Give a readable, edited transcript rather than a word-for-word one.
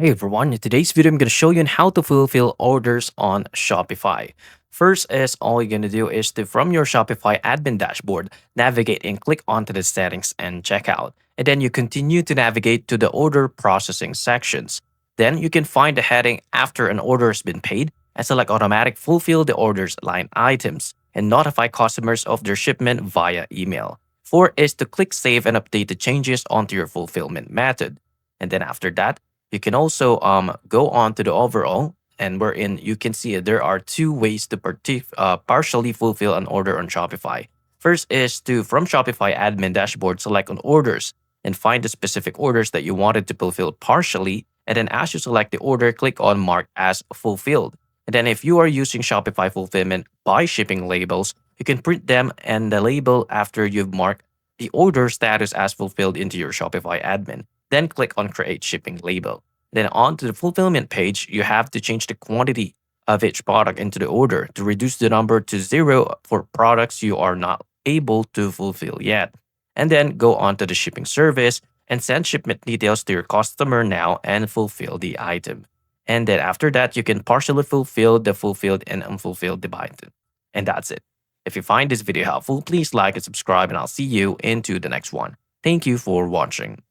Hey everyone, in today's video I'm going to show you on how to fulfill orders on Shopify. First is all you're going to do is to from your Shopify admin dashboard, navigate and click onto the settings and checkout. And then you continue to navigate to the order processing sections. Then you can find the heading after an order has been paid and select automatic fulfill the orders line items and notify customers of their shipment via email. Four is to click save and update the changes onto your fulfillment method. And then after that, you can also go on to the overall, and wherein you can see there are two ways to partially fulfill an order on Shopify. First is to from Shopify admin dashboard select on orders and find the specific orders that you wanted to fulfill partially, and then as you select the order, click on mark as fulfilled. And then if you are using Shopify fulfillment by shipping labels, you can print them and the label after you've marked the order status as fulfilled into your Shopify admin. Then click on Create Shipping Label. Then onto the fulfillment page, you have to change the quantity of each product into the order to reduce the number to zero for products you are not able to fulfill yet. And then go on to the shipping service and send shipment details to your customer now and fulfill the item. And then after that, you can partially fulfill the fulfilled and unfulfilled item. And that's it. If you find this video helpful, please like and subscribe, and I'll see you into the next one. Thank you for watching.